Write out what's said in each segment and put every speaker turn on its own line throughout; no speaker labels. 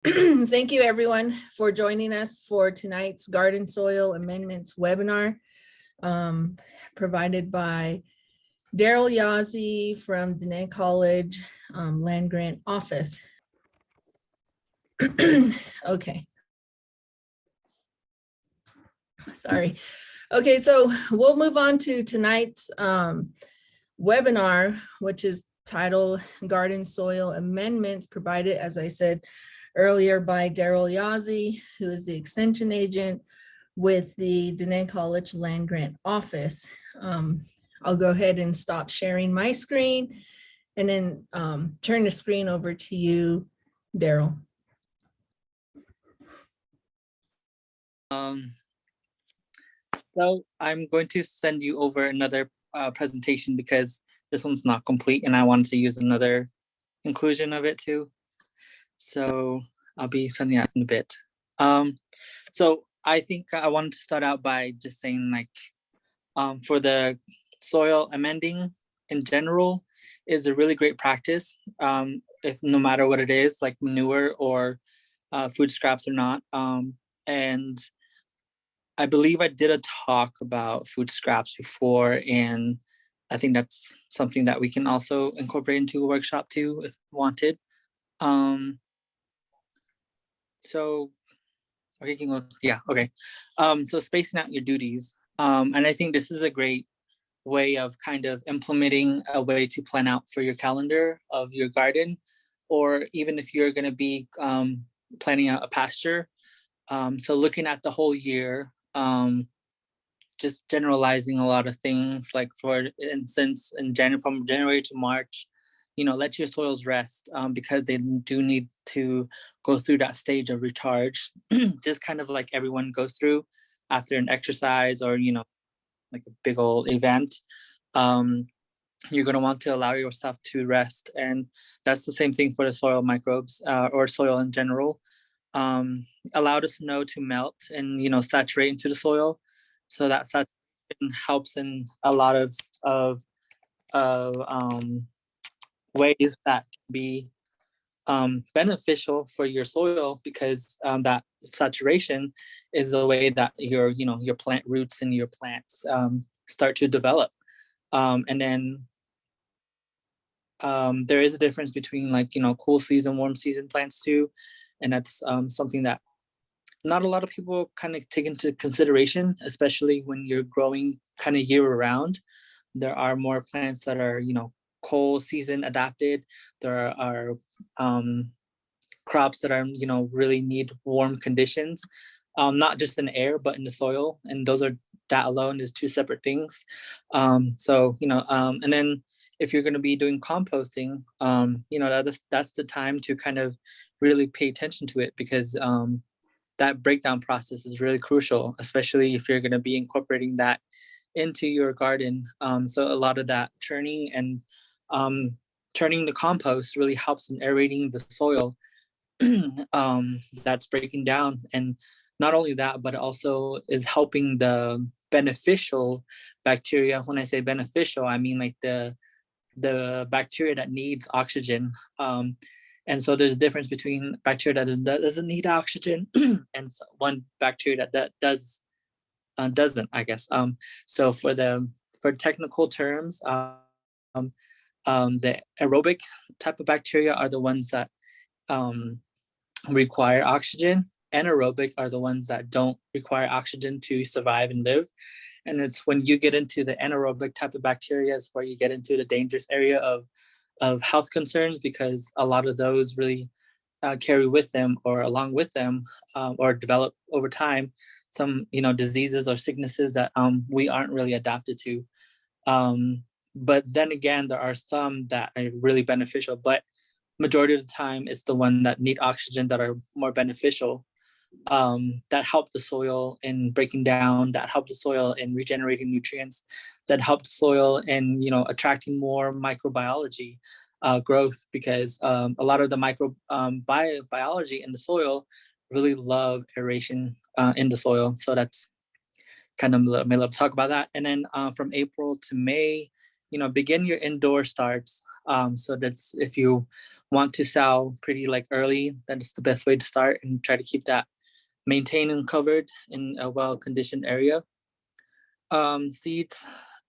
Thank you everyone for joining us for tonight's Garden Soil Amendments webinar provided by Daryl Yazzie from Diné College Land Grant Office. Okay. Sorry. Okay, so we'll move on to tonight's webinar, which is titled Garden Soil Amendments, provided, as I said earlier, by Daryl Yazzie, who is the extension agent with the Diné College Land Grant Office. I'll go ahead and stop sharing my screen and then turn the screen over to you, Daryl.
So I'm going to send you over another presentation because this one's not complete and I wanted to use another inclusion of it too. So I'll be sending out in a bit. So I think I wanted to start out by just saying, like, for the soil amending in general is a really great practice, if no matter what it is, like manure or food scraps or not. And I believe I did a talk about food scraps before, and I think that's something that we can also incorporate into a workshop too, if wanted. So, okay, yeah, okay. So spacing out your duties. And I think this is a great way of kind of implementing a way to plan out for your calendar of your garden, or even if you're gonna be planning out a pasture. So looking at the whole year, just generalizing a lot of things, like for instance, from January to March, let your soils rest because they do need to go through that stage of recharge, just kind of like everyone goes through after an exercise or, like a big old event. You're going to want to allow yourself to rest. And that's the same thing for the soil microbes or soil in general. Allow the snow to melt and, saturate into the soil. So that saturation helps in a lot of ways that can be beneficial for your soil, because that saturation is the way that your plant roots and your plants start to develop. And then there is a difference between, like, cool season, warm season plants too. And that's something that not a lot of people kind of take into consideration, especially when you're growing kind of year round. There are more plants that are, cold season adapted. There are crops that are, really need warm conditions, not just in the air, but in the soil. And that alone is two separate things. So, and then if you're going to be doing composting, that's the time to kind of really pay attention to it, because that breakdown process is really crucial, especially if you're going to be incorporating that into your garden. So a lot of that turning the compost really helps in aerating the soil that's breaking down. And not only that, but it also is helping the beneficial bacteria. When I say beneficial, I mean like the bacteria that needs oxygen. And so there's a difference between bacteria that doesn't need oxygen and one bacteria that does doesn't, I guess. So for technical terms, the aerobic type of bacteria are the ones that require oxygen. Anaerobic are the ones that don't require oxygen to survive and live. And it's when you get into the anaerobic type of bacteria is where you get into the dangerous area of health concerns, because a lot of those really carry with them or along with them or develop over time some diseases or sicknesses that we aren't really adapted to. But then again, there are some that are really beneficial, but majority of the time it's the one that need oxygen that are more beneficial, that help the soil in breaking down, that help the soil in regenerating nutrients, that help the soil in attracting more microbiology growth, because a lot of the biology in the soil really love aeration in the soil. So that's kind of may love to talk about that. And then from April to May, begin your indoor starts. So that's if you want to sow pretty like early, that's the best way to start, and try to keep that maintained and covered in a well-conditioned area. Seeds,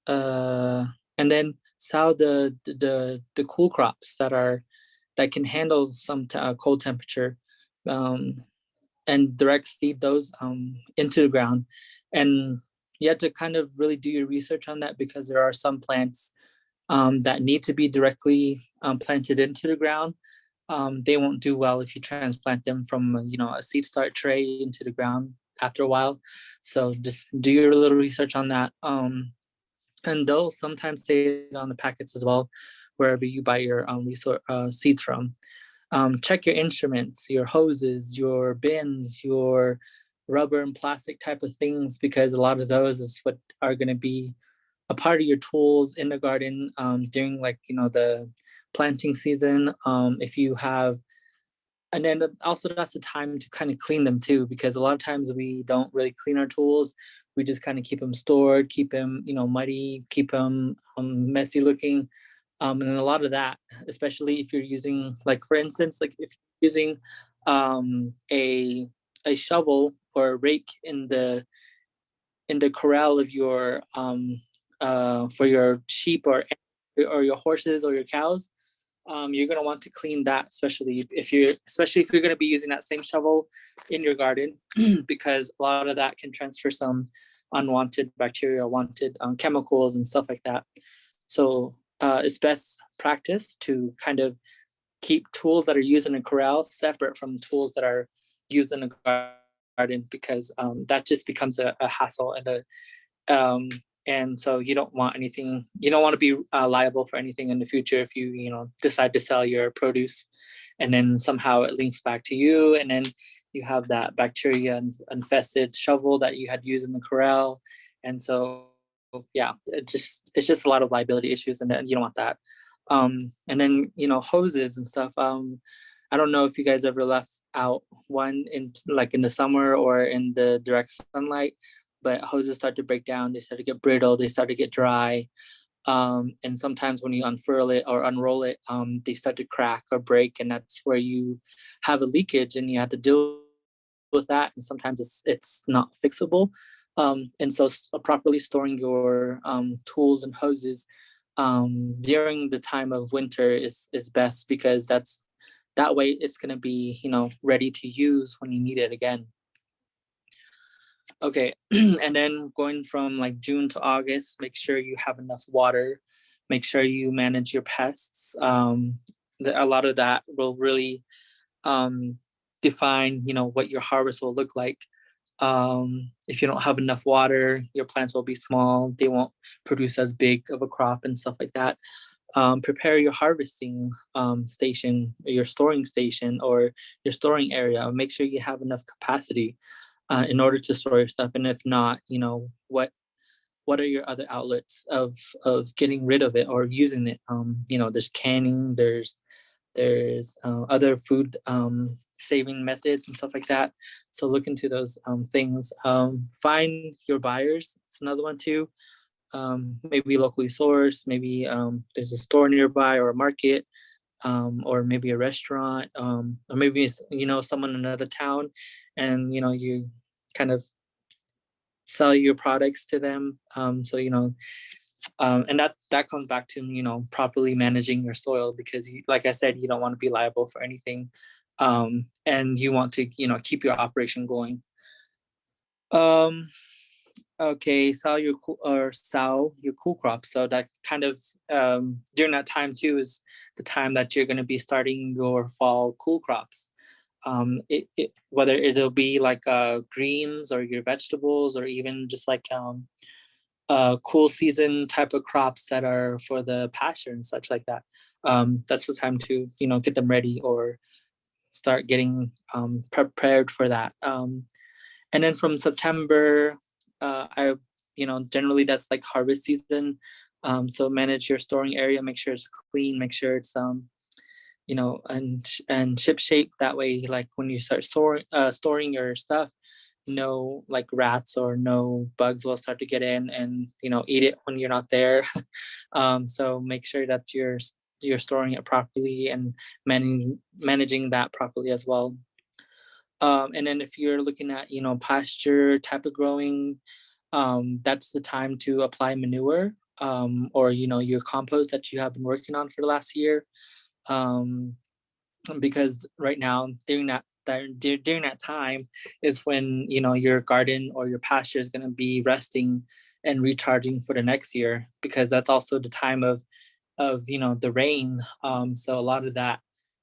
and then sow the cool crops that can handle some cold temperature, um, and direct seed those into the ground. And you have to kind of really do your research on that, because there are some plants that need to be directly planted into the ground. They won't do well if you transplant them from a seed start tray into the ground after a while. So just do your little research on that. And they'll sometimes say it on the packets as well, wherever you buy your seeds from. Check your instruments, your hoses, your bins, your rubber and plastic type of things, because a lot of those is what are going to be a part of your tools in the garden during the planting season. If you have, and then also that's the time to kind of clean them too, because a lot of times we don't really clean our tools. We just kind of keep them stored, keep them muddy, keep them messy looking. And a lot of that, especially if you're using, like for instance, like if you're using a shovel or a rake in the corral of your for your sheep or your horses or your cows, you're going to want to clean that, especially if you're going to be using that same shovel in your garden, because a lot of that can transfer some unwanted bacteria, wanted chemicals and stuff like that. So it's best practice to kind of keep tools that are used in a corral separate from tools that are used in a garden, because that just becomes a hassle and so you don't want to be liable for anything in the future if you decide to sell your produce, and then somehow it links back to you, and then you have that bacteria infested shovel that you had used in the corral. And so yeah, it's just a lot of liability issues, and then you don't want that. And then hoses and stuff. I don't know if you guys ever left out one in the summer or in the direct sunlight, but hoses start to break down. They start to get brittle. They start to get dry. And sometimes when you unfurl it or unroll it, they start to crack or break, and that's where you have a leakage, and you have to deal with that. And sometimes it's not fixable. And so properly storing your tools and hoses during the time of winter is best, because that way it's going to be ready to use when you need it again. Okay, and then going from like June to August, make sure you have enough water. Make sure you manage your pests. A lot of that will really define, what your harvest will look like. If you don't have enough water, your plants will be small. They won't produce as big of a crop and stuff like that. Prepare your harvesting station, your storing station, or your storing area. Make sure you have enough capacity in order to store your stuff. And if not, what are your other outlets of getting rid of it or using it? There's canning, there's other food saving methods and stuff like that. So look into those things. Find your buyers. It's another one too. Maybe locally sourced, maybe there's a store nearby or a market, or maybe a restaurant, or maybe it's someone in another town, and you kind of sell your products to them. And that comes back to properly managing your soil, because like I said, you don't want to be liable for anything, and you want to keep your operation going. Okay, sow your cool crops. So that kind of during that time too is the time that you're going to be starting your fall cool crops. Whether it'll be like greens or your vegetables, or even just like cool season type of crops that are for the pasture and such like that. That's the time to get them ready or start getting prepared for that. And then from September, generally that's like harvest season. So manage your storing area, make sure it's clean, make sure it's and ship shape. That way, like when you start storing your stuff, no like rats or no bugs will start to get in and eat it when you're not there. So make sure that you're storing it properly and managing that properly as well. And then if you're looking at, pasture type of growing, that's the time to apply manure, or, your compost that you have been working on for the last year. Um, because right now, during that time is when, your garden or your pasture is going to be resting and recharging for the next year, because that's also the time of the rain. So a lot of that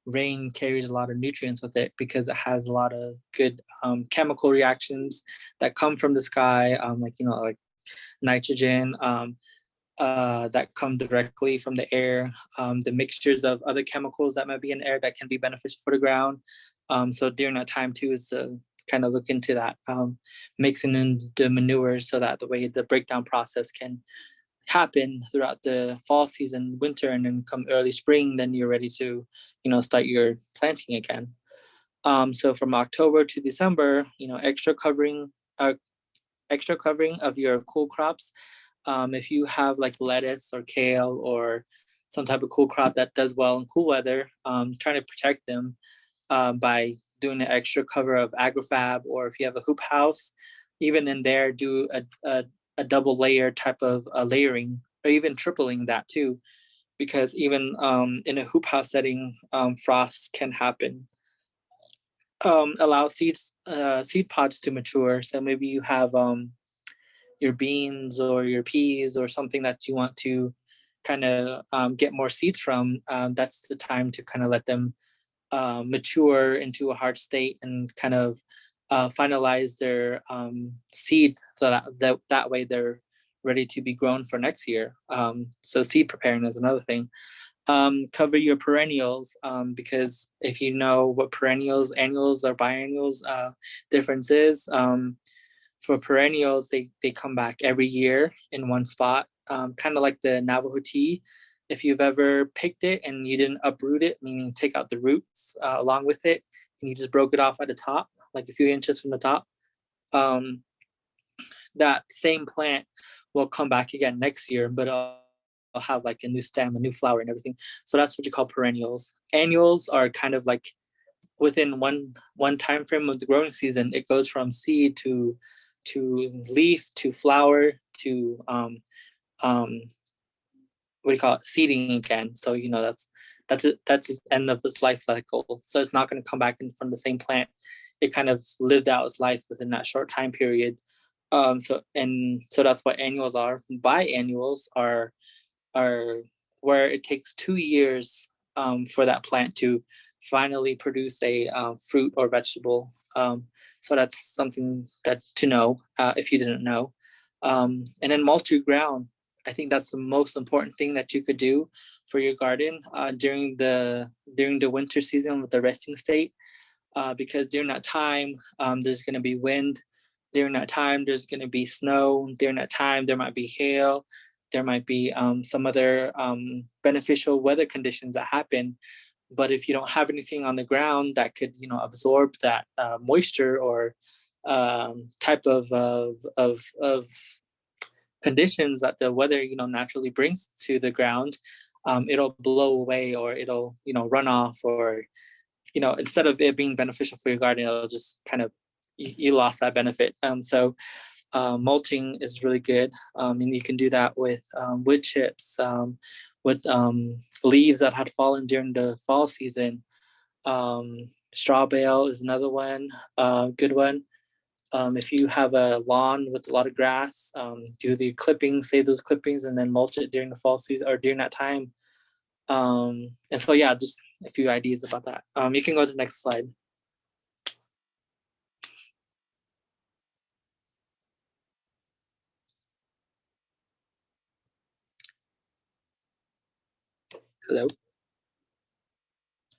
rain carries a lot of nutrients with it, because it has a lot of good chemical reactions that come from the sky, like nitrogen, that come directly from the air, the mixtures of other chemicals that might be in the air that can be beneficial for the ground. So during that time too is to kind of look into that, mixing in the manure, so that the way the breakdown process can happen throughout the fall season, winter, and then come early spring, then you're ready to, start your planting again. So from October to December, extra covering of your cool crops. If you have like lettuce or kale or some type of cool crop that does well in cool weather, trying to protect them by doing an extra cover of agrofab, or if you have a hoop house, even in there, do a double layer type of layering, or even tripling that too, because even in a hoop house setting, frost can happen. Allow seed pods to mature. So maybe you have your beans or your peas or something that you want to kind of get more seeds from. That's the time to kind of let them mature into a hard state and kind of finalize their seed, so that way they're ready to be grown for next year. So seed preparing is another thing. Cover your perennials, because if you know what perennials, annuals, or biennials difference is, for perennials, they come back every year in one spot, kind of like the Navajo tea. If you've ever picked it and you didn't uproot it, meaning take out the roots along with it, and you just broke it off at the top, like a few inches from the top, um, that same plant will come back again next year, but it'll have like a new stem, a new flower, and everything. So that's what you call perennials. Annuals are kind of like within one time frame of the growing season. It goes from seed to leaf to flower to what do you call it, seeding again. So that's it, that's the end of this life cycle. So it's not going to come back in from the same plant. It kind of lived out its life within that short time period. So that's what annuals are. Biannuals are where it takes 2 years for that plant to finally produce a fruit or vegetable. So that's something that to know if you didn't know. And then mulch your ground. I think that's the most important thing that you could do for your garden during the winter season with the resting state, because during that time there's going to be wind. During that time there's going to be snow. During that time there might be hail. There might be some other beneficial weather conditions that happen. But if you don't have anything on the ground that could, absorb that moisture or type of conditions that the weather, naturally brings to the ground, it'll blow away, or it'll, run off, or, instead of it being beneficial for your garden, it'll just kind of, you lost that benefit. So mulching is really good. And you can do that with wood chips, with leaves that had fallen during the fall season. Straw bale is another one, good one. If you have a lawn with a lot of grass, do the clippings, save those clippings, and then mulch it during the fall season or during that time. And so, yeah, just a few ideas about that. You can go to the next slide. Hello.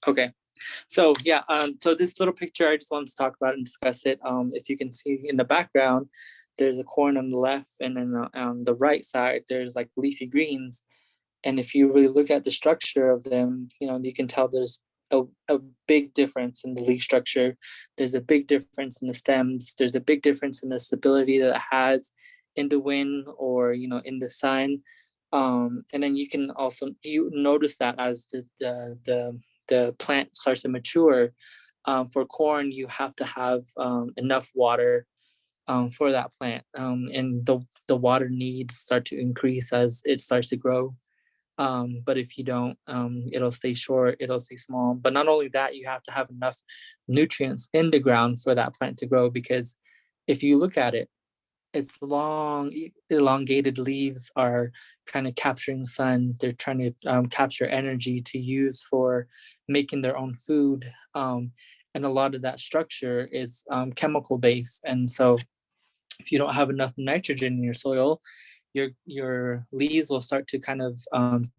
Okay. So yeah, so this little picture, I just wanted to talk about and discuss it. If you can see in the background, there's a corn on the left, and then on the right side, there's like leafy greens. And if you really look at the structure of them, you can tell there's a big difference in the leaf structure. There's a big difference in the stems. There's a big difference in the stability that it has in the wind or, in the sun. And then you notice that as the plant starts to mature. For corn, you have to have enough water for that plant, and the water needs start to increase as it starts to grow. But if you don't, it'll stay short, it'll stay small. But not only that, you have to have enough nutrients in the ground for that plant to grow, because if you look at it, its long, elongated leaves are kind of capturing sun. They're trying to capture energy to use for making their own food. And a lot of that structure is chemical based. And so if you don't have enough nitrogen in your soil, your leaves will start to kind of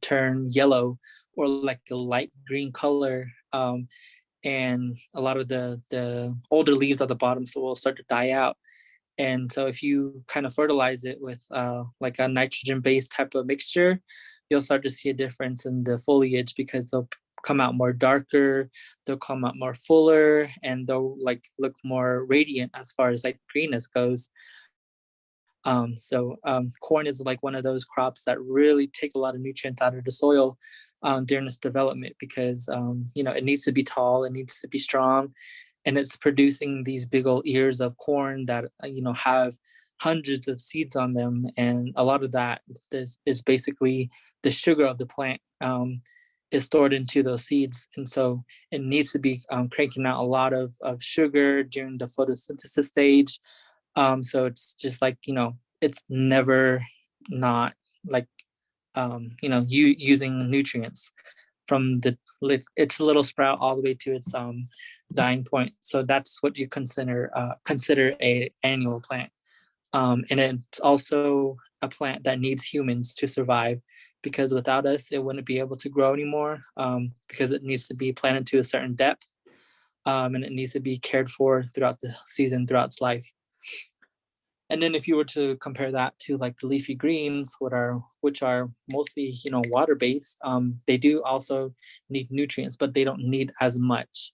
turn yellow or like a light green color. And a lot of the older leaves at the bottom so will start to die out. And so if you kind of fertilize it with like a nitrogen based type of mixture, you'll start to see a difference in the foliage, because they'll come out more darker, they'll come out more fuller, and they'll like look more radiant as far as like greenness goes. Corn is like one of those crops that really take a lot of nutrients out of the soil during its development, because it needs to be tall, it needs to be strong, and it's producing these big old ears of corn that have hundreds of seeds on them, and a lot of that is basically the sugar of the plant is stored into those seeds, and so it needs to be cranking out a lot of sugar during the photosynthesis stage. So it's just like, it's never not like, you using nutrients from its little sprout all the way to its dying point. So that's what you consider a annual plant. And it's also a plant that needs humans to survive, because without us, it wouldn't be able to grow anymore, because it needs to be planted to a certain depth, and it needs to be cared for throughout the season, throughout its life. And then if you were to compare that to like the leafy greens, which are mostly water based, they do also need nutrients, but they don't need as much.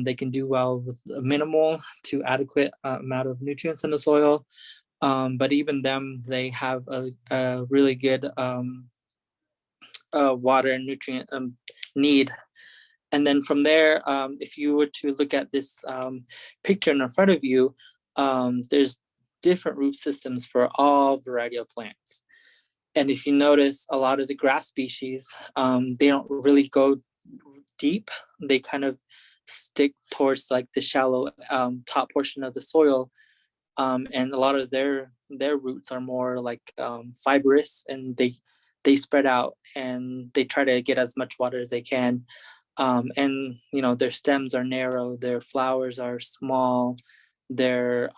They can do well with a minimal to adequate amount of nutrients in the soil, but even them, they have a really good water and nutrient need. And then from there, if you were to look at this picture in front of you, there's different root systems for all variety of plants. And if you notice, a lot of the grass species, they don't really go deep. They kind of stick towards like the shallow top portion of the soil. And a lot of their roots are more like fibrous, and they spread out and they try to get as much water as they can. And their stems are narrow, their flowers are small, their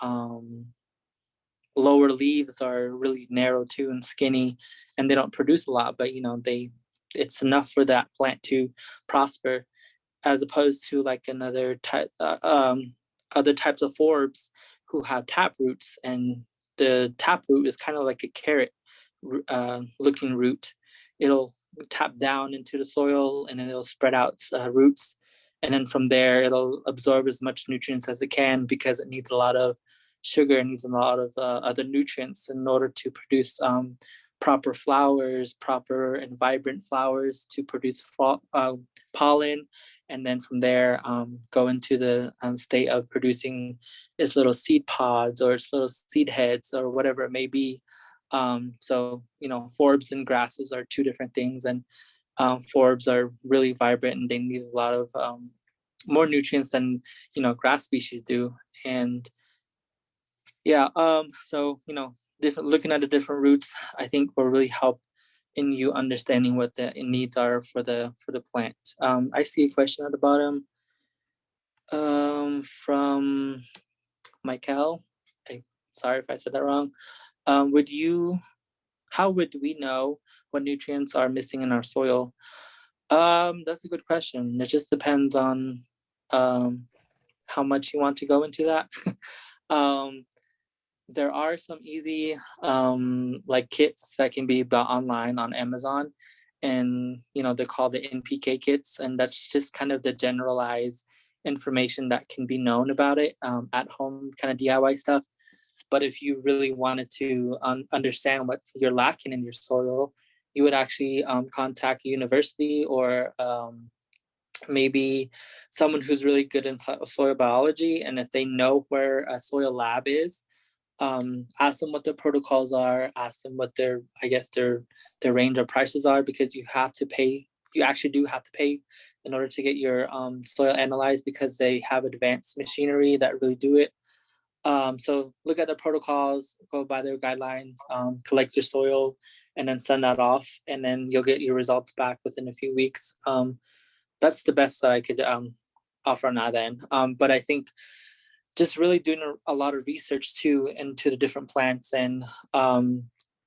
lower leaves are really narrow too and skinny, and they don't produce a lot, but it's enough for that plant to prosper, as opposed to like another type other types of forbs who have tap roots, and the tap root is kind of like a carrot looking root. It'll tap down into the soil, and then it'll spread out roots, and then from there it'll absorb as much nutrients as it can, because it needs a lot of sugar, and needs a lot of other nutrients in order to produce proper flowers, proper and vibrant flowers, to produce pollen, and then from there go into the state of producing its little seed pods or its little seed heads or whatever it may be. So forbs and grasses are two different things, and forbs are really vibrant, and they need a lot of more nutrients than grass species do. And yeah, so different, looking at the different roots, I think will really help in you understanding what the needs are for the plant. I see a question at the bottom from Michael. Sorry if I said that wrong. How would we know what nutrients are missing in our soil? That's a good question. It just depends on how much you want to go into that. There are some easy like kits that can be bought online on Amazon, and they're called the NPK kits, and that's just kind of the generalized information that can be known about it, at home kind of DIY stuff. But if you really wanted to understand what you're lacking in your soil, you would actually contact a university or maybe someone who's really good in soil biology. And if they know where a soil lab is, ask them what their protocols are, ask them what their, I guess, their range of prices are, because you actually do have to pay in order to get your soil analyzed, because they have advanced machinery that really do it. So look at the protocols, go by their guidelines, collect your soil, and then send that off, and then you'll get your results back within a few weeks. That's the best that I could offer on that end. But I think just really doing a lot of research too into the different plants, and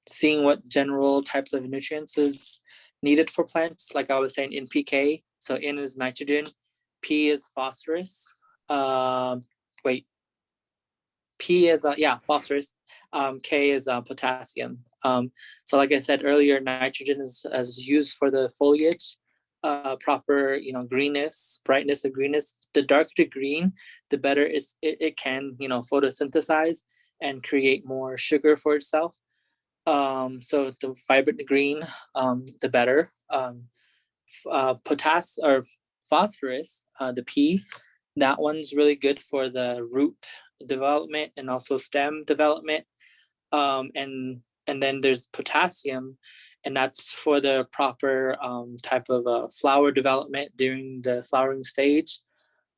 seeing what general types of nutrients is needed for plants. Like I was saying, in PK, so N is nitrogen, P is phosphorus. Wait, P is phosphorus. K is potassium. So like I said earlier, nitrogen is used for the foliage, proper greenness, brightness of greenness. The darker the green, the better it can photosynthesize and create more sugar for itself. So the vibrant green, the better. Or phosphorus, the P, that one's really good for the root development and also stem development. And then there's potassium, and that's for the proper type of flower development during the flowering stage.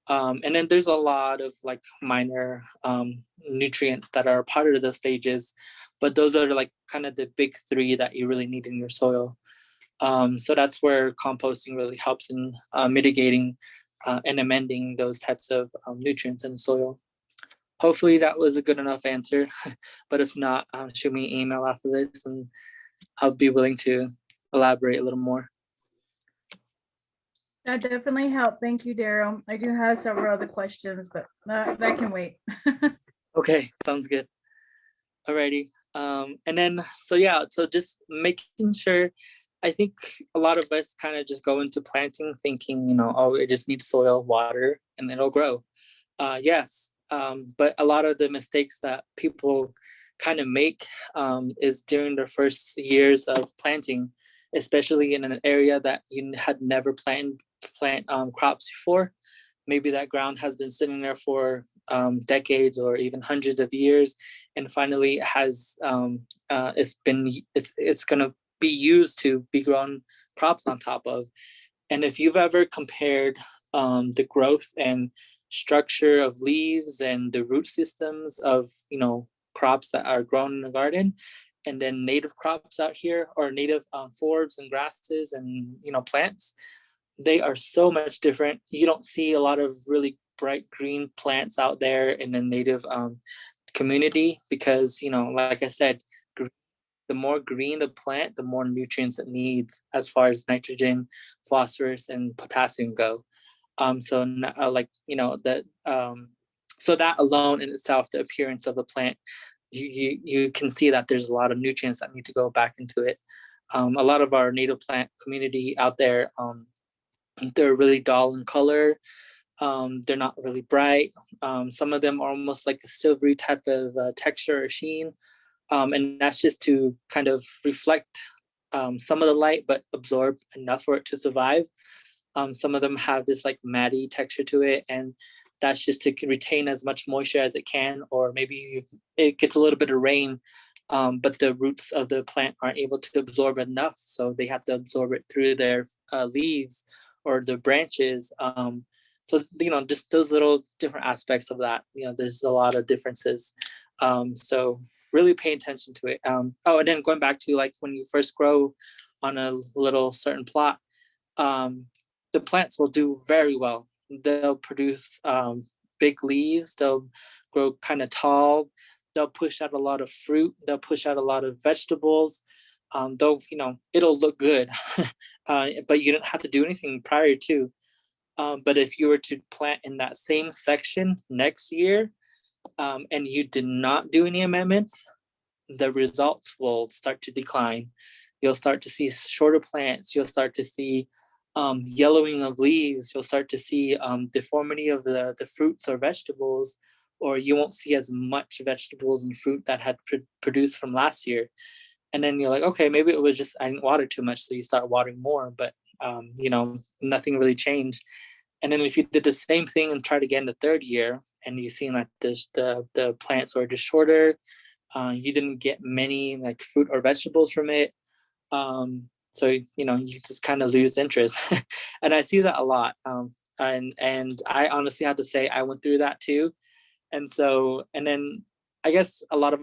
And then there's a lot of like minor nutrients that are part of those stages, but those are like kind of the big three that you really need in your soil. So that's where composting really helps in mitigating and amending those types of nutrients in the soil. Hopefully that was a good enough answer, but if not, shoot me an email after this and I'll be willing to elaborate a little more.
That definitely helped. Thank you, Daryl. I do have several other questions, but that can wait.
Okay, sounds good. Alrighty. And then, so just making sure, I think a lot of us kind of just go into planting thinking, oh, it just needs soil, water, and it'll grow. Yes, but a lot of the mistakes that people kind of make is during their first years of planting, especially in an area that you had never plant crops before. Maybe that ground has been sitting there for decades or even hundreds of years, and finally has it's going to be used to be grown crops on top of. And if you've ever compared the growth and structure of leaves and the root systems of crops that are grown in the garden, and then native crops out here, or native forbs and grasses and plants, they are so much different. You don't see a lot of really bright green plants out there in the native community, because like I said, the more green the plant, the more nutrients it needs as far as nitrogen, phosphorus, and potassium go. So that alone in itself, the appearance of the plant, you can see that there's a lot of nutrients that need to go back into it. A lot of our native plant community out there, they're really dull in color. They're not really bright. Some of them are almost like a silvery type of texture or sheen. And that's just to kind of reflect some of the light, but absorb enough for it to survive. Some of them have this like matty texture to it, and that's just to retain as much moisture as it can, or maybe it gets a little bit of rain, but the roots of the plant aren't able to absorb enough, so they have to absorb it through their leaves or the branches. So just those little different aspects of that. There's a lot of differences. So really pay attention to it. And then going back to like when you first grow on a little certain plot, the plants will do very well. They'll produce big leaves. They'll grow kind of tall. They'll push out a lot of fruit. They'll push out a lot of vegetables. Though it'll look good, but you don't have to do anything prior to. But if you were to plant in that same section next year, and you did not do any amendments, the results will start to decline. You'll start to see shorter plants. You'll start to see yellowing of leaves. You'll start to see deformity of the fruits or vegetables, or you won't see as much vegetables and fruit that had produced from last year. And then you're like, okay, maybe it was just I didn't water too much, so you start watering more, but nothing really changed. And then if you did the same thing and tried again the third year, and you see like the plants were just shorter, you didn't get many like fruit or vegetables from it. So you just kind of lose interest, and I see that a lot. And I honestly have to say I went through that too. And then I guess a lot of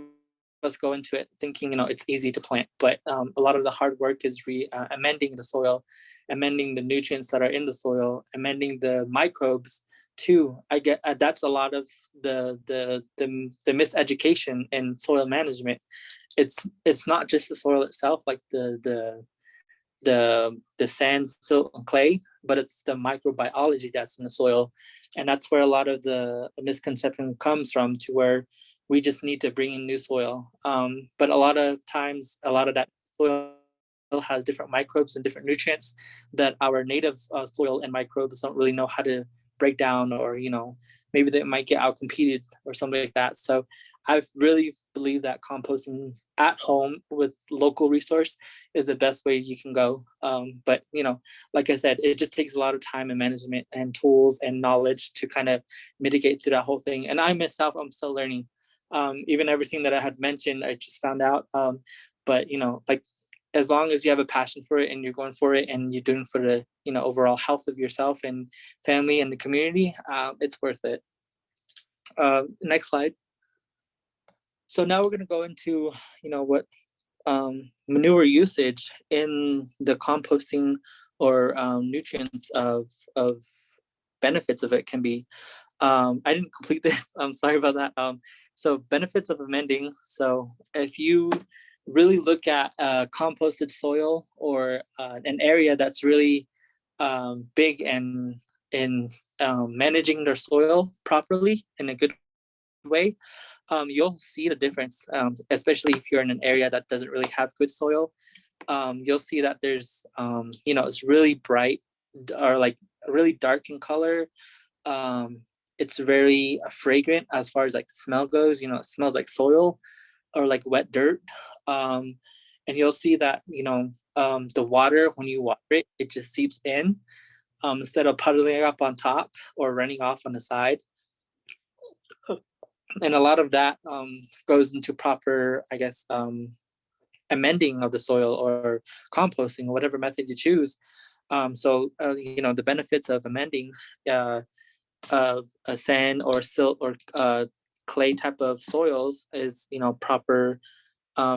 us go into it thinking it's easy to plant, but a lot of the hard work is amending the soil, amending the nutrients that are in the soil, amending the microbes too. I get that's a lot of the miseducation in soil management. It's not just the soil itself, like the sand, silt, and clay, but it's the microbiology that's in the soil. And that's where a lot of the misconception comes from, to where we just need to bring in new soil. But a lot of times, a lot of that soil has different microbes and different nutrients that our native soil and microbes don't really know how to break down, or maybe they might get out competed or something like that. So I really believe that composting at home with local resource is the best way you can go. But like I said, it just takes a lot of time and management and tools and knowledge to kind of mitigate through that whole thing. And I myself, I'm still learning. Even everything that I had mentioned, I just found out. But like, as long as you have a passion for it and you're going for it and you're doing for the overall health of yourself and family and the community, it's worth it. Next slide. So now we're going to go into what manure usage in the composting or nutrients of benefits of it can be. I didn't complete this. I'm sorry about that. So benefits of amending. So if you really look at composted soil, or an area that's really big and in managing their soil properly in a good way, you'll see the difference, especially if you're in an area that doesn't really have good soil. You'll see that there's, it's really bright or like really dark in color. It's very fragrant as far as like smell goes. It smells like soil or like wet dirt. And you'll see that, the water, when you water it, it just seeps in, instead of puddling up on top or running off on the side. And a lot of that goes into proper, I guess, amending of the soil or composting, or whatever method you choose. So the benefits of amending a sand or silt or clay type of soils is proper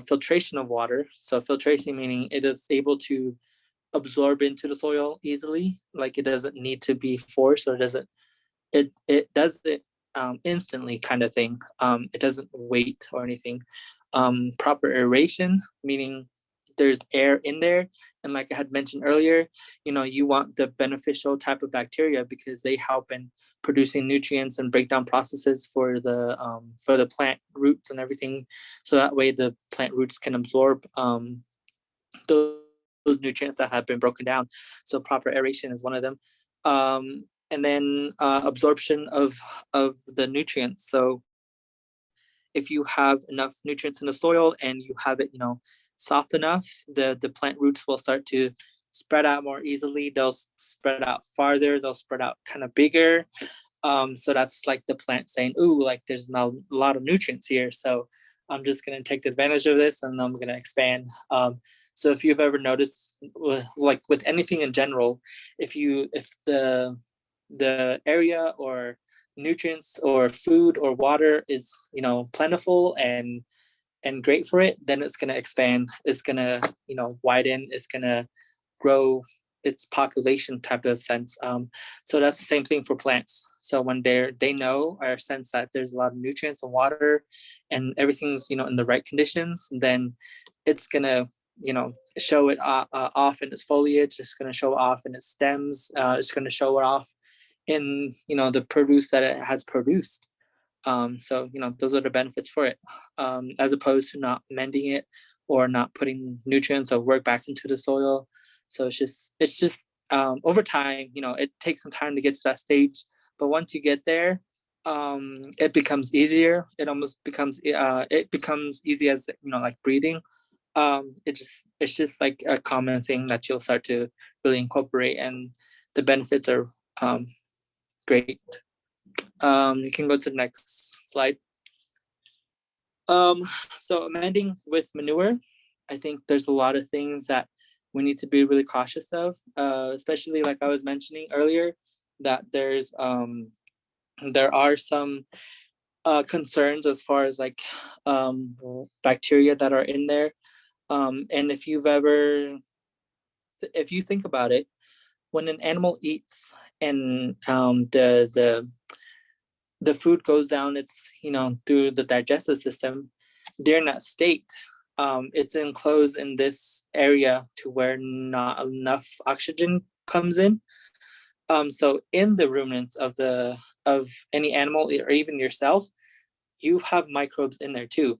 filtration of water. So filtration meaning it is able to absorb into the soil easily, like it doesn't need to be forced, or it does it instantly, kind of thing. It doesn't wait or anything. Proper aeration, meaning there's air in there, and like I had mentioned earlier, you want the beneficial type of bacteria because they help in producing nutrients and breakdown processes for the plant roots and everything, so that way the plant roots can absorb those nutrients that have been broken down. So proper aeration is one of them. And then absorption of the nutrients. So if you have enough nutrients in the soil and you have it, soft enough, the plant roots will start to spread out more easily. They'll spread out farther. They'll spread out kind of bigger. So that's like the plant saying, "Ooh, like there's not a lot of nutrients here. So I'm just gonna take advantage of this and I'm gonna expand." So if you've ever noticed, like with anything in general, if the area or nutrients or food or water is plentiful and great for it, then it's going to expand, it's going to widen, it's going to grow its population type of sense. So that's the same thing for plants. So when they know or sense that there's a lot of nutrients and water and everything's in the right conditions, then it's going to show it off in its foliage, it's going to show off in its stems, it's going to show it off in the produce that it has produced. So those are the benefits for it, as opposed to not mending it or not putting nutrients or work back into the soil. So it's just over time, it takes some time to get to that stage, but once you get there, it becomes easier. It almost becomes it becomes easy as like breathing. it's just like a common thing that you'll start to really incorporate, and the benefits are great. You can go to the next slide. So amending with manure, I think there's a lot of things that we need to be really cautious of, especially like I was mentioning earlier, that there are some concerns as far as like bacteria that are in there. And if you think about it, when an animal eats and the food goes down, it's through the digestive system, during that state, it's enclosed in this area to where not enough oxygen comes in. So in the ruminants of any animal or even yourself, you have microbes in there too.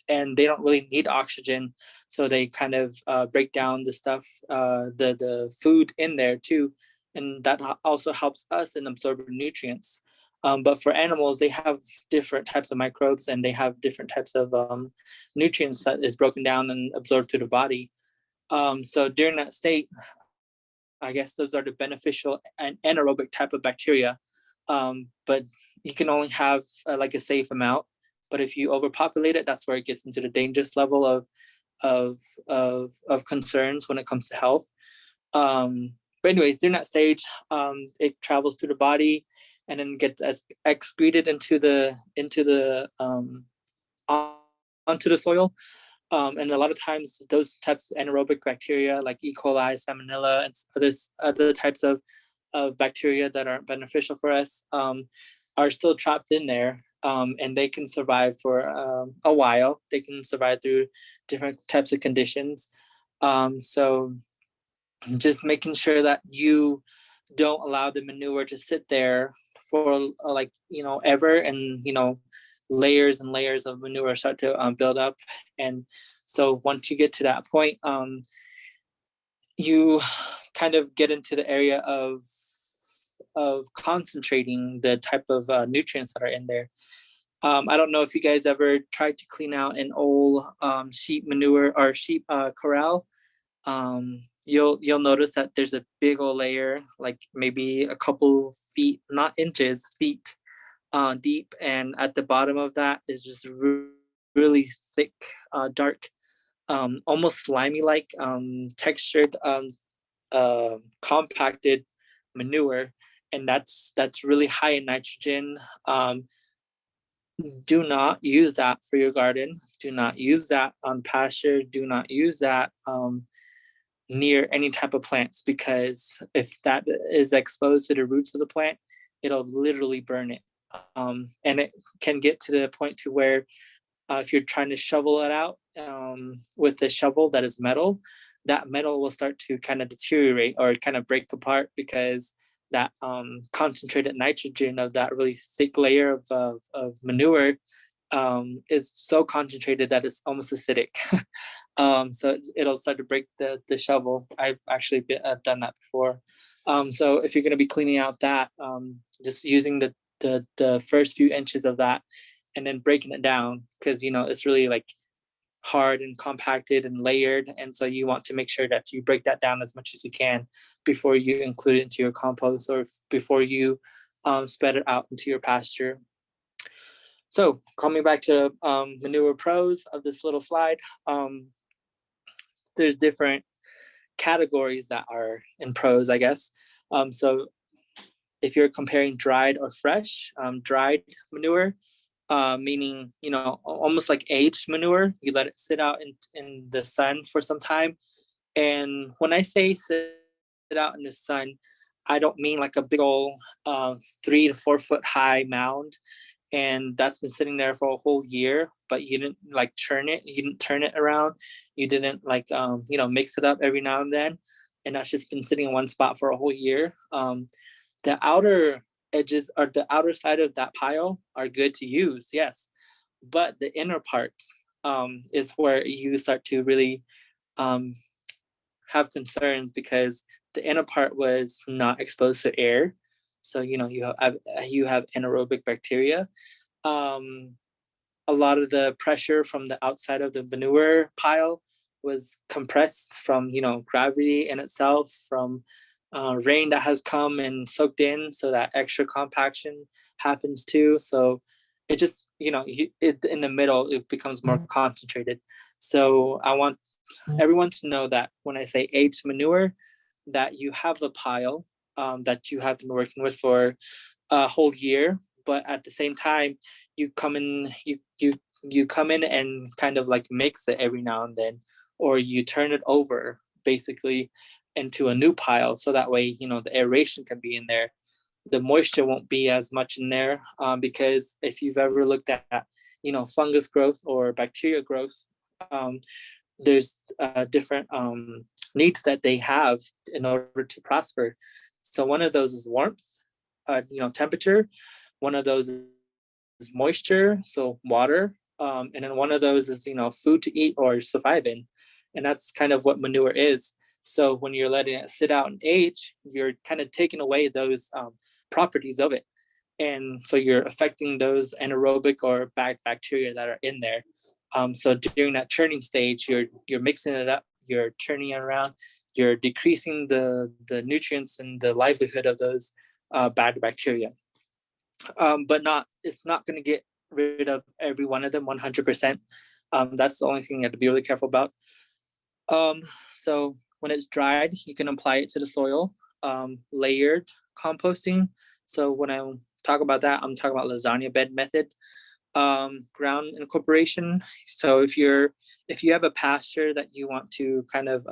And they don't really need oxygen, so they kind of break down the stuff, the food in there too, and that also helps us in absorbing nutrients. But for animals, they have different types of microbes, and they have different types of nutrients that is broken down and absorbed through the body. So during that state, I guess those are the beneficial and anaerobic type of bacteria. But you can only have like a safe amount. But if you overpopulate it, that's where it gets into the dangerous level of concerns when it comes to health. But anyways, during that stage, it travels through the body and then gets excreted into the onto the soil. And a lot of times those types of anaerobic bacteria like E. coli, salmonella, and other types of bacteria that aren't beneficial for us are still trapped in there. And they can survive for a while. They can survive through different types of conditions. So just making sure that you don't allow the manure to sit there for ever, and layers and layers of manure start to build up. And so once you get to that point, you kind of get into the area of concentrating the type of nutrients that are in there. I don't know if you guys ever tried to clean out an old sheep manure or sheep corral. You'll notice that there's a big old layer, like maybe a couple feet, not inches, feet deep, and at the bottom of that is just really thick, dark, almost slimy like textured, compacted manure, and that's really high in nitrogen. Do not use that for your garden. Do not use that on pasture. Do not use that near any type of plants, because if that is exposed to the roots of the plant, it'll literally burn it. And it can get to the point to where if you're trying to shovel it out with a shovel that is metal, that metal will start to kind of deteriorate or kind of break apart, because that concentrated nitrogen of that really thick layer of manure is so concentrated that it's almost acidic. So it'll start to break the shovel. I've actually done that before. So if you're going to be cleaning out that, just using the first few inches of that and then breaking it down, because it's really like hard and compacted and layered, and so you want to make sure that you break that down as much as you can before you include it into your compost, or before you spread it out into your pasture. So coming back to manure pros of this little slide, there's different categories that are in pros, I guess. So if you're comparing dried or fresh, dried manure, meaning almost like aged manure, you let it sit out in the sun for some time. And when I say sit out in the sun, I don't mean like a big old 3 to 4 foot high mound, and that's been sitting there for a whole year, but you didn't like churn it, you didn't turn it around, you didn't like mix it up every now and then, and that's just been sitting in one spot for a whole year. The outer edges or the outer side of that pile are good to use, yes, but the inner parts is where you start to really have concerns, because the inner part was not exposed to air, so you have anaerobic bacteria. a lot of the pressure from the outside of the manure pile was compressed from, gravity in itself, from rain that has come and soaked in, so that extra compaction happens too. So it just, in the middle, it becomes more concentrated. So I want everyone to know that when I say aged manure, that you have a pile that you have been working with for a whole year, but at the same time, you come in, you come in and kind of like mix it every now and then, or you turn it over basically into a new pile, so that way the aeration can be in there. The moisture won't be as much in there, because if you've ever looked at fungus growth or bacteria growth, there's different needs that they have in order to prosper. So one of those is warmth, temperature. One of those is moisture, so water, and then one of those is food to eat or survive in, and that's kind of what manure is. So when you're letting it sit out and age, you're kind of taking away those properties of it, and so you're affecting those anaerobic or bad bacteria that are in there. So during that churning stage, you're mixing it up, you're churning it around, you're decreasing the nutrients and the livelihood of those bad bacteria. But it's not going to get rid of every one of them 100%. That's the only thing you have to be really careful about. So when it's dried, you can apply it to the soil. Layered composting. So when I talk about that, I'm talking about lasagna bed method. Ground incorporation. So if you have a pasture that you want to kind of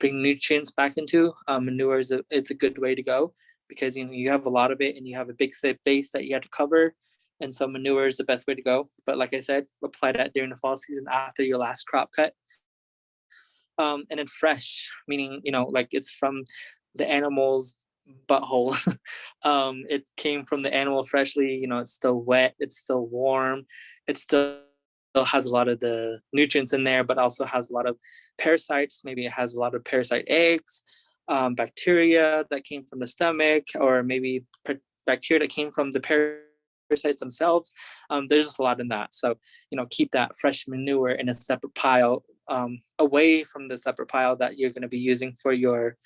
bring nutrients back into, manure it's a good way to go, because you have a lot of it and you have a big space that you have to cover, and so manure is the best way to go. But like I said, apply that during the fall season after your last crop cut. And then fresh, meaning like it's from the animal's butthole. It came from the animal freshly. It's still wet, it's still warm, it still has a lot of the nutrients in there, but also has a lot of parasites. Maybe it has a lot of parasite eggs, bacteria that came from the stomach, or maybe bacteria that came from the parasites themselves. There's just a lot in that. So keep that fresh manure in a separate pile, away from the separate pile that you're going to be using for your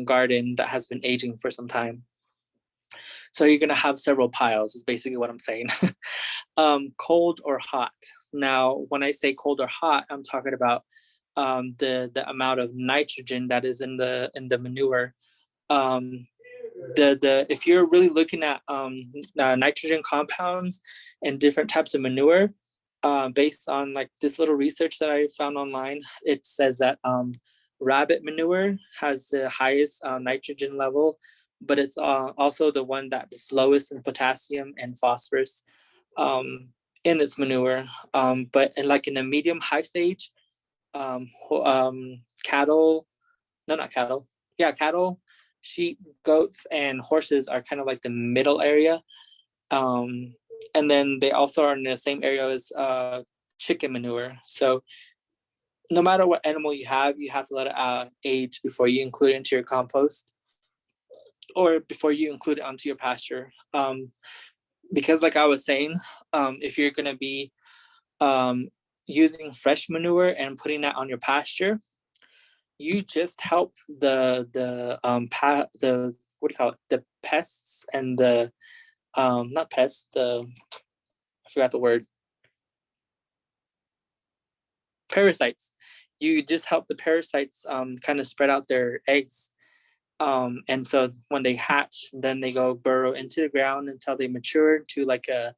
garden that has been aging for some time. So you're going to have several piles is basically what I'm saying. Cold or hot. Now, when I say cold or hot, I'm talking about the amount of nitrogen that is in the manure. If you're really looking at nitrogen compounds and different types of manure, based on like this little research that I found online, it says that rabbit manure has the highest nitrogen level, but it's also the one that is lowest in potassium and phosphorus in its manure. But in the medium high stage, cattle, no, not cattle, yeah, cattle, sheep, goats, and horses are kind of like the middle area. And then they also are in the same area as chicken manure. So no matter what animal you have to let it age before you include it into your compost, or before you include it onto your pasture. Because like I was saying, if you're going to be using fresh manure and putting that on your pasture, you just help the what do you call it? The pests and the not pests, I forgot the word. Parasites. You just help the parasites kind of spread out their eggs. And so when they hatch, then they go burrow into the ground until they mature to like a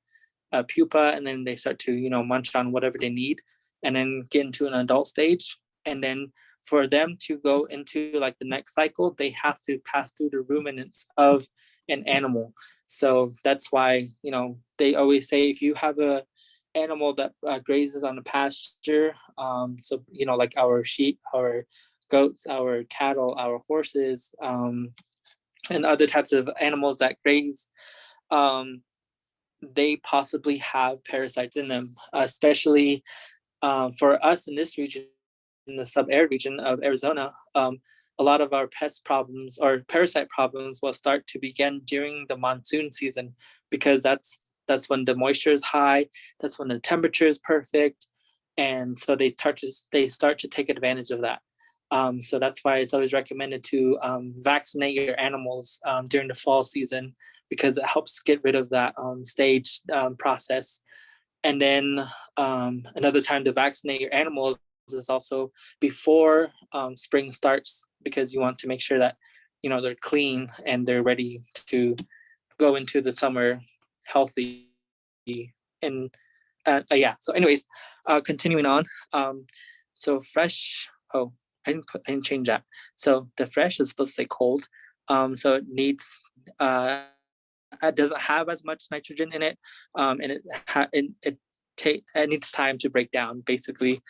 pupa, and then they start to munch on whatever they need, and then get into an adult stage. And then for them to go into like the next cycle, they have to pass through the ruminants of an animal. So that's why they always say if you have a animal that grazes on the pasture, so like our sheep, our goats, our cattle, our horses, and other types of animals that graze, they possibly have parasites in them, especially for us in this region, in the sub-arid region of Arizona. A lot of our pest problems or parasite problems will start to begin during the monsoon season, because that's That's when the moisture is high. That's when the temperature is perfect. And so they start to take advantage of that. So that's why it's always recommended to vaccinate your animals during the fall season, because it helps get rid of that stage process. And then another time to vaccinate your animals is also before spring starts, because you want to make sure that they're clean and they're ready to go into the summer healthy. And yeah. So, anyways, continuing on. So fresh. Oh, I didn't change that. So the fresh is supposed to stay cold. So it needs. It doesn't have as much nitrogen in it, and it needs time to break down, basically.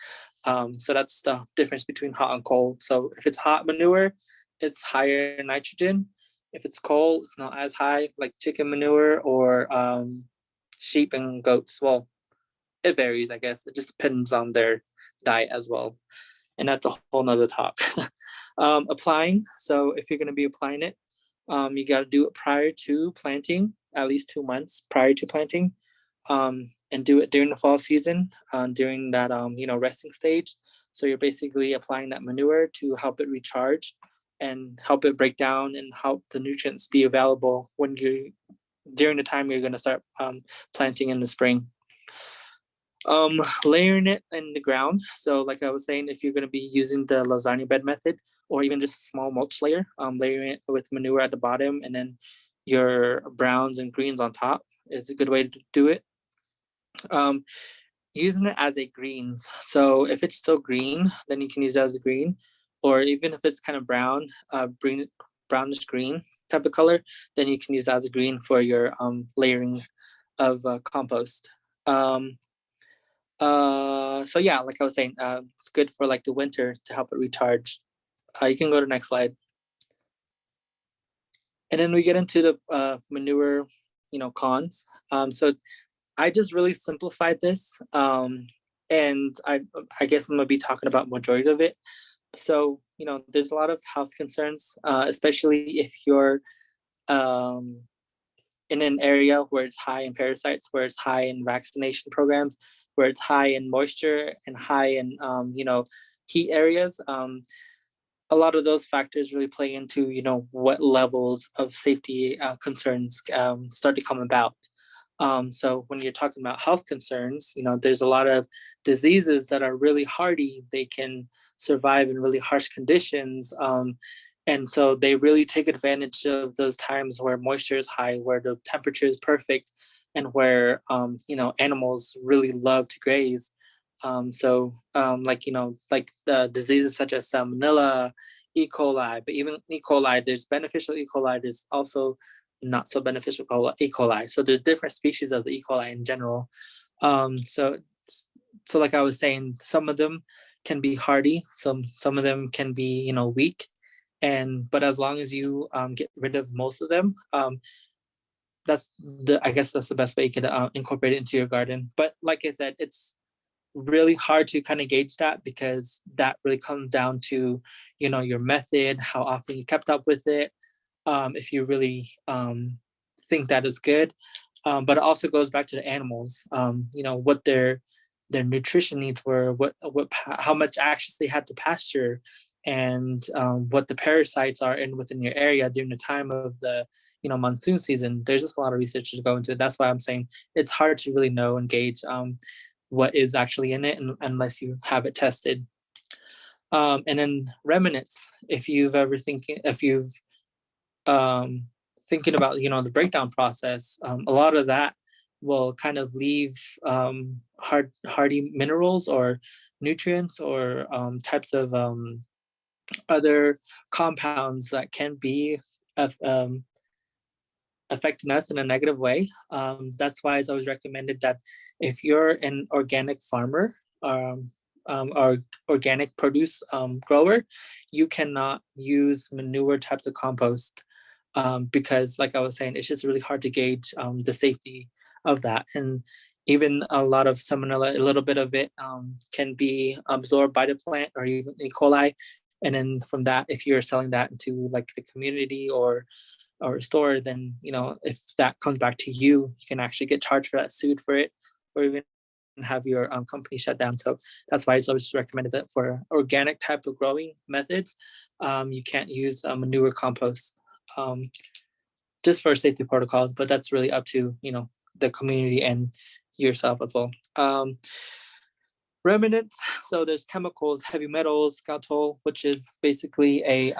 So that's the difference between hot and cold. So if it's hot manure, it's higher in nitrogen. If it's cold, it's not as high, like chicken manure or sheep and goats. Well, it varies, I guess. It just depends on their diet as well. And that's a whole nother talk. Applying. So if you're going to be applying it, you got to do it prior to planting, at least 2 months prior to planting, and do it during the fall season, during that resting stage. So you're basically applying that manure to help it recharge and help it break down and help the nutrients be available when you're during the time you're going to start planting in the spring. Layering it in the ground. So like I was saying, if you're going to be using the lasagna bed method, or even just a small mulch layer, layering it with manure at the bottom and then your browns and greens on top is a good way to do it. Using it as a greens. So if it's still green, then you can use it as a green, or even if it's kind of brown, brownish green type of color, then you can use that as a green for your layering of compost. So yeah, like I was saying, it's good for like the winter to help it recharge. You can go to the next slide. And then we get into the manure, cons. So I just really simplified this, and I guess I'm gonna be talking about majority of it. So there's a lot of health concerns, especially if you're in an area where it's high in parasites, where it's high in vaccination programs, where it's high in moisture and high in heat areas. A lot of those factors really play into what levels of safety concerns start to come about. So when you're talking about health concerns, there's a lot of diseases that are really hardy. They can survive in really harsh conditions. And so they really take advantage of those times where moisture is high, where the temperature is perfect, and where animals really love to graze. Like the diseases such as Salmonella, E. coli, but even E. coli, there's beneficial E. coli, there's also not so beneficial E. coli. So there's different species of the E. coli in general. So like I was saying, some of them can be hardy, some of them can be weak, but as long as you get rid of most of them, I guess that's the best way you could incorporate it into your garden. But like I said, it's really hard to kind of gauge that, because that really comes down to your method, how often you kept up with it, if you really think that is good. But it also goes back to the animals, what their nutrition needs were, how much access they had to pasture, and what the parasites are within your area during the time of the monsoon season. There's just a lot of research to go into it. That's why I'm saying it's hard to really know and gauge what is actually in it unless you have it tested. And then remnants, if you've thinking about the breakdown process, a lot of that will kind of leave hardy minerals or nutrients or types of other compounds that can be affecting us in a negative way. That's why it's always recommended that if you're an organic farmer or organic produce grower, you cannot use manure types of compost, because like I was saying, it's just really hard to gauge the safety of that. And even a lot of salmonella, a little bit of it can be absorbed by the plant or even E. coli. And then from that, if you're selling that into like the community or or restore, then, you know, if that comes back to you, you can actually get charged for that, sued for it, or even have your company shut down. So that's why it's always recommended that for organic type of growing methods, you can't use manure compost, just for safety protocols, but that's really up to, you know, the community and yourself as well. Remnants, so there's chemicals, heavy metals, scatol, which is basically a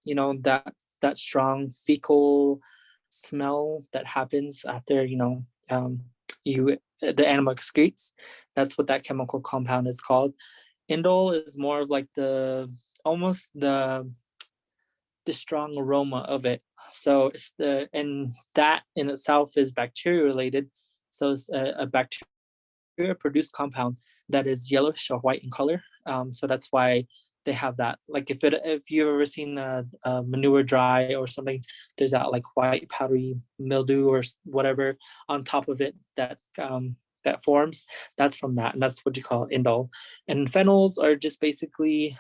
you know, that strong fecal smell that happens after, you know, the animal excretes. That's what that chemical compound is called. Indole is more of like almost the strong aroma of it. So it's and that in itself is bacteria related. So it's a bacteria produced compound that is yellowish or white in color. So that's why they have that. Like if you've ever seen a manure dry or something, there's that like white powdery mildew or whatever on top of it that that forms. That's from that, and that's what you call indole. And phenols are just basically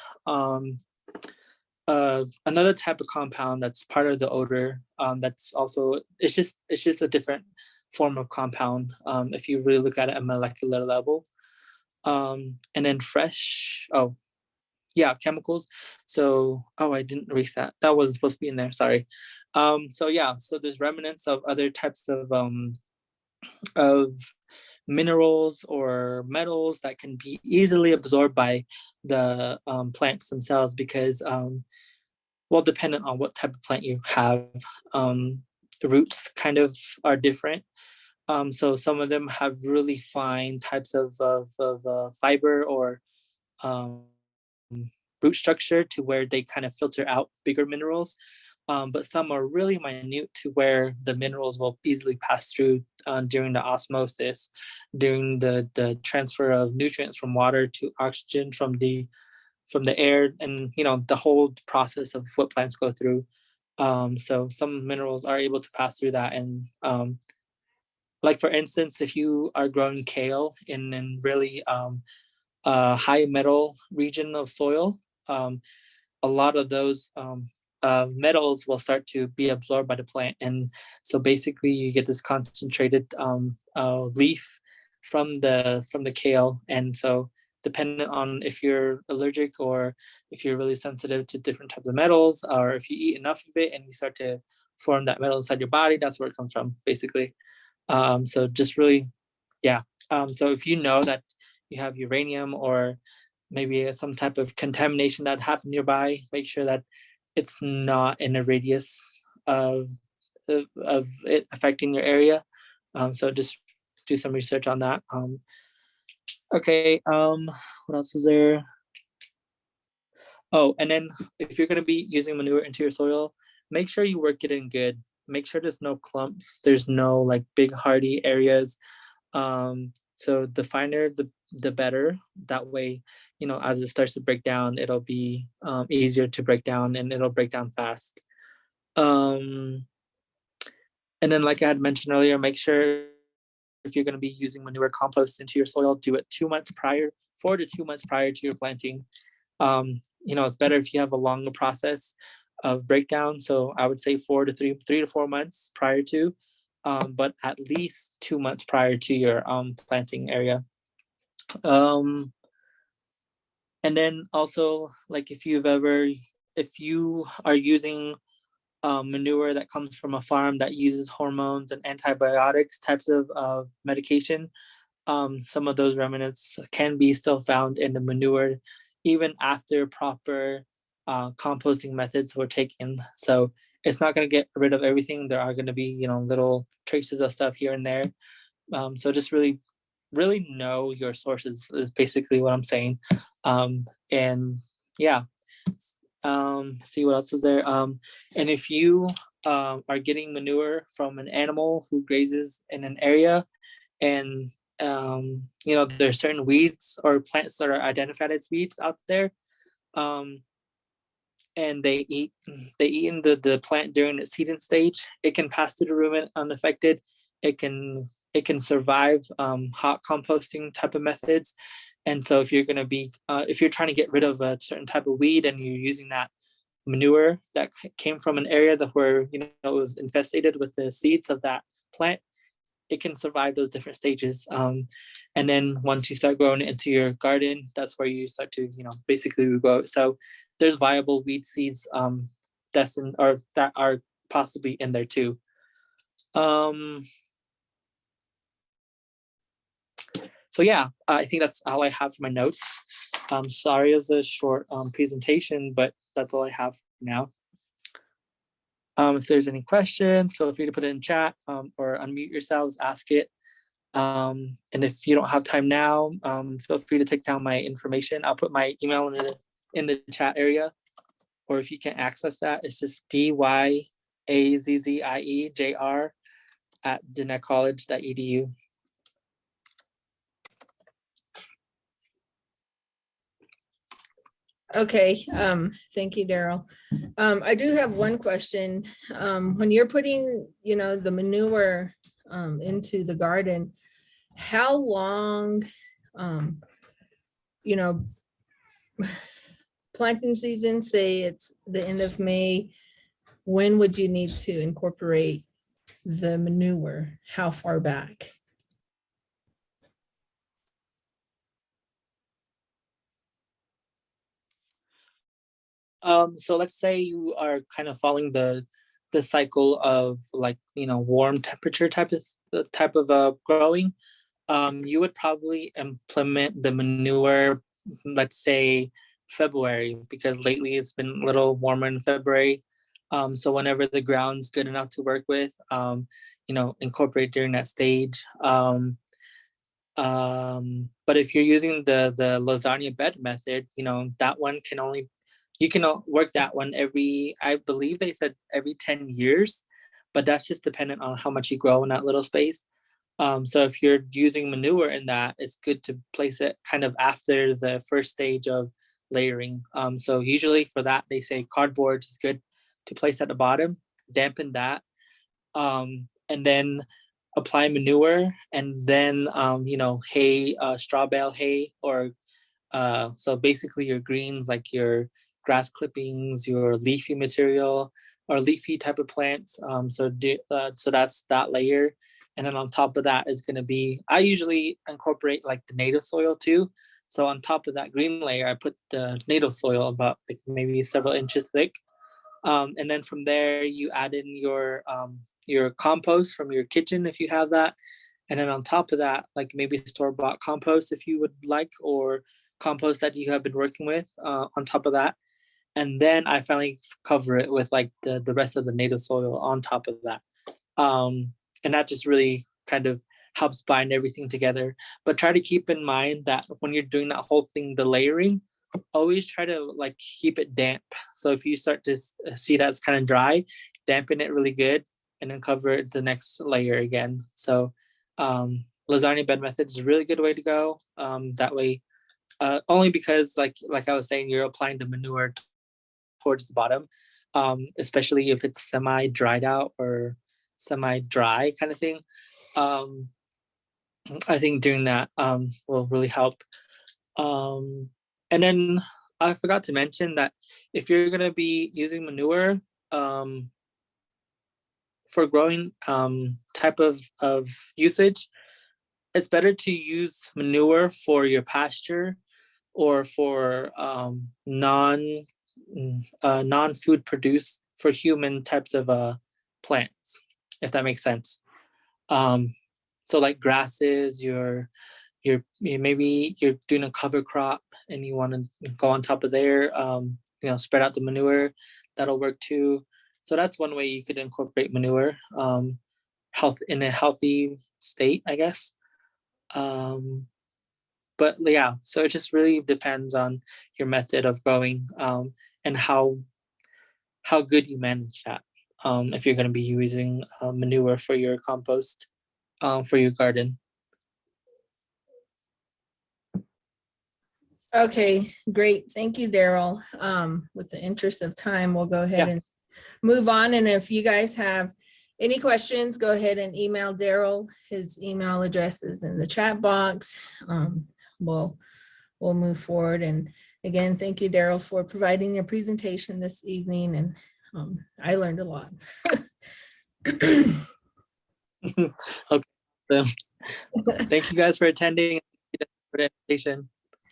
another type of compound that's part of the odor. That's also it's just a different form of compound, if you really look at it at a molecular level. And then chemicals. So I didn't erase that. That was supposed to be in there. Sorry. So there's remnants of other types of minerals or metals that can be easily absorbed by the plants themselves, because well, dependent on what type of plant you have, the roots kind of are different. So some of them have really fine types of fiber or root structure to where they kind of filter out bigger minerals. But some are really minute to where the minerals will easily pass through during the osmosis, during the transfer of nutrients from water to oxygen from the air, and you know, the whole process of what plants go through. So some minerals are able to pass through that, and like for instance, if you are growing kale in really high metal region of soil, a lot of those metals will start to be absorbed by the plant, and so basically you get this concentrated leaf from the kale. And so depending on if you're allergic or if you're really sensitive to different types of metals, or if you eat enough of it and you start to form that metal inside your body, that's where it comes from, basically. So just really, yeah. So if you know that you have uranium or maybe some type of contamination that happened nearby, make sure that it's not in a radius of it affecting your area. So just do some research on that. Okay. What else is there? Oh, and then if you're going to be using manure into your soil, make sure you work it in good. Make sure there's no clumps. There's no like big hardy areas. So the finer, the better. That way, you know, as it starts to break down, it'll be easier to break down, and it'll break down fast. And then, like I had mentioned earlier, make sure if you're going to be using manure compost into your soil, do it 2 months prior, 4 to 2 months prior to your planting. You know, it's better if you have a longer process of breakdown. So I would say 3 to 4 months prior to, but at least 2 months prior to your planting area. And then also, like if you are using manure that comes from a farm that uses hormones and antibiotics types of medication, some of those remnants can be still found in the manure even after proper composting methods were taken. So it's not going to get rid of everything. There are going to be, you know, little traces of stuff here and there. So just really know your sources is basically what I'm saying. And yeah, see what else is there. And if you are getting manure from an animal who grazes in an area, and you know, there's certain weeds or plants that are identified as weeds out there, and they eat in the plant during its seeding stage, it can pass through the rumen unaffected. It can survive hot composting type of methods. And so if you're going to be if you're trying to get rid of a certain type of weed and you're using that manure that came from an area that where, you know, it was infested with the seeds of that plant, it can survive those different stages. And then once you start growing it into your garden, that's where you start to, you know, basically grow it. So there's viable weed seeds destined or that are possibly in there too. So yeah, I think that's all I have for my notes. Sorry, it's a short presentation, but that's all I have for now. If there's any questions, feel free to put it in chat or unmute yourselves, ask it. And if you don't have time now, feel free to take down my information. I'll put my email in the chat area, or if you can't access that, it's just dyazziejer@dinecollege.edu.
Okay, thank you, Daryl. I do have one question. When you're putting, you know, the manure into the garden, how long, you know, planting season, say it's the end of May, when would you need to incorporate the manure? How far back?
So let's say you are kind of following the cycle of, like, you know, warm temperature type of growing. You would probably implement the manure, let's say February, because lately it's been a little warmer in February. So whenever the ground's good enough to work with, you know, incorporate during that stage. But if you're using the lasagna bed method, you know, that one can only, you can work that one every, I believe they said every 10 years, but that's just dependent on how much you grow in that little space. So if you're using manure in that, it's good to place it kind of after the first stage of layering. So usually for that, they say cardboard is good to place at the bottom, dampen that, and then apply manure, and then you know, hay, straw bale hay, or so basically your greens, like your grass clippings, your leafy material, or leafy type of plants. So that's that layer. And then on top of that is going to be, I usually incorporate like the native soil too. So on top of that green layer, I put the native soil about like maybe several inches thick. And then from there, you add in your compost from your kitchen if you have that. And then on top of that, like maybe store-bought compost if you would like, or compost that you have been working with on top of that. And then I finally cover it with like the rest of the native soil on top of that. And that just really kind of helps bind everything together. But try to keep in mind that when you're doing that whole thing, the layering, always try to like keep it damp. So if you start to see that it's kind of dry, dampen it really good, and then cover the next layer again. So lasagna bed method is a really good way to go. That way, only because like I was saying, you're applying the manure towards the bottom, especially if it's semi dried out or semi dry kind of thing. I think doing that will really help. And then I forgot to mention that if you're gonna be using manure for growing type of usage, it's better to use manure for your pasture or for non-food produced for human types of plants, if that makes sense. So like grasses, maybe you're doing a cover crop and you want to go on top of there, you know, spread out the manure. That'll work too. So that's one way you could incorporate manure, health in a healthy state, I guess. But yeah, so it just really depends on your method of growing, and how good you manage that. If you're going to be using manure for your compost, for your garden.
Okay, great. Thank you, Daryl. With the interest of time, we'll go ahead and move on. And if you guys have any questions, go ahead and email Daryl. His email address is in the chat box. We'll move forward. And again, thank you, Daryl, for providing your presentation this evening, and I learned a lot.
Okay. So, thank you guys for attending. For the invitation.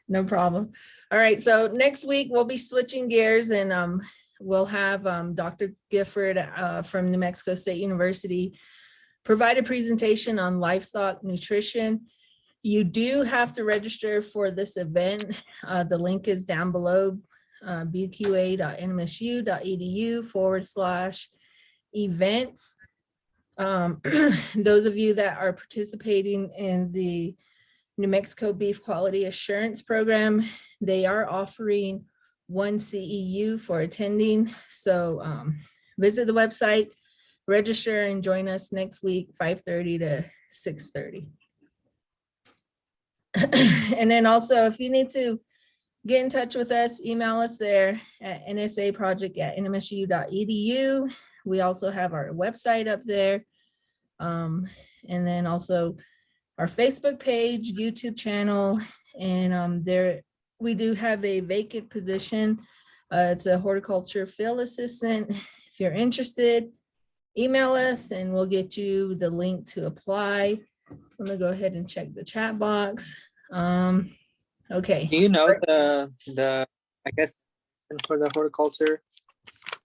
No problem. All right, so next week we'll be switching gears, and we'll have Dr. Gifford from New Mexico State University provide a presentation on livestock nutrition. You do have to register for this event. The link is down below, bqa.nmsu.edu/events. Those of you that are participating in the New Mexico Beef Quality Assurance Program, they are offering 1 CEU for attending. So visit the website, register, and join us next week, 5:30 to 6:30. And then also, if you need to get in touch with us, email us there at nsaproject@nmsu.edu. We also have our website up there. And then also our Facebook page, YouTube channel, and there we do have a vacant position. It's a horticulture field assistant. If you're interested, email us and we'll get you the link to apply. I'm gonna go ahead and check the chat box. Okay.
Do you know the I guess for the horticulture?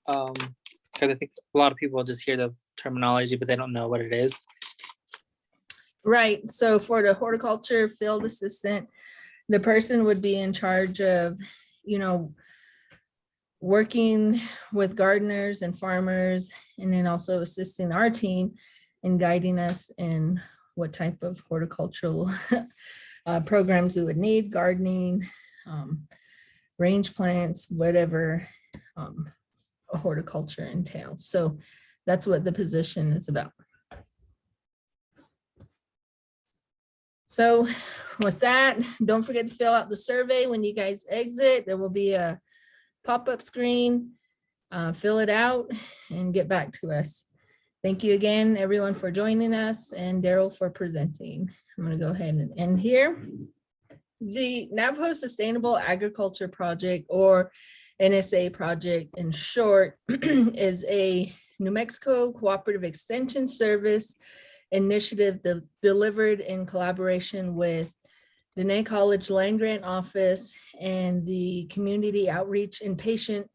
Because I think a lot of people just hear the terminology, but they don't know what it is.
Right. So for the horticulture field assistant, the person would be in charge of, working with gardeners and farmers, and then also assisting our team in guiding us in what type of horticultural programs we would need, gardening, range plants, whatever a horticulture entails. So that's what the position is about. So with that, don't forget to fill out the survey when you guys exit. There will be a pop-up screen. Fill it out and get back to us. Thank you again, everyone, for joining us, and Daryl for presenting. I'm going to go ahead and end here. The Navajo Sustainable Agriculture Project, or NSA project in short, is a New Mexico Cooperative Extension Service initiative delivered in collaboration with Diné College Land Grant Office and the Community Outreach and Patient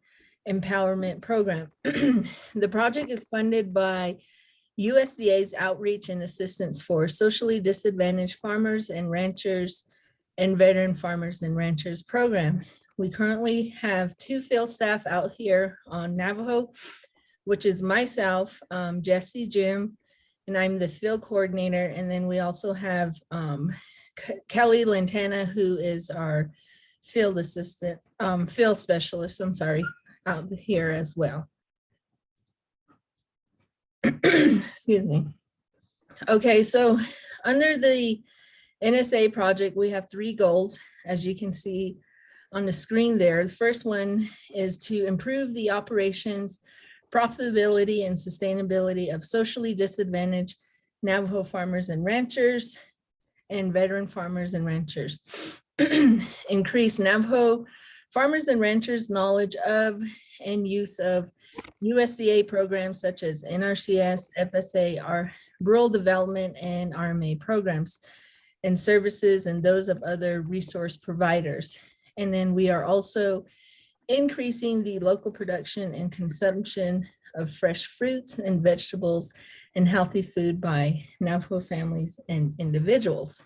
Empowerment Program. The project is funded by USDA's Outreach and Assistance for Socially Disadvantaged Farmers and Ranchers and Veteran Farmers and Ranchers program. We currently have 2 field staff out here on Navajo, which is myself, Jesse, Jim, and I'm the field coordinator. And then we also have Kelly Lantana, who is our field assistant, field specialist, I'm sorry, out here as well. Excuse me. Okay, so under the NSA project, we have 3 goals, as you can see on the screen there. The first one is to improve the operations, profitability, and sustainability of socially disadvantaged Navajo farmers and ranchers and veteran farmers and ranchers. Increase Navajo farmers and ranchers' knowledge of and use of USDA programs such as NRCS, FSA, our rural development and RMA programs and services, and those of other resource providers. And then we are also increasing the local production and consumption of fresh fruits and vegetables and healthy food by Navajo families and individuals.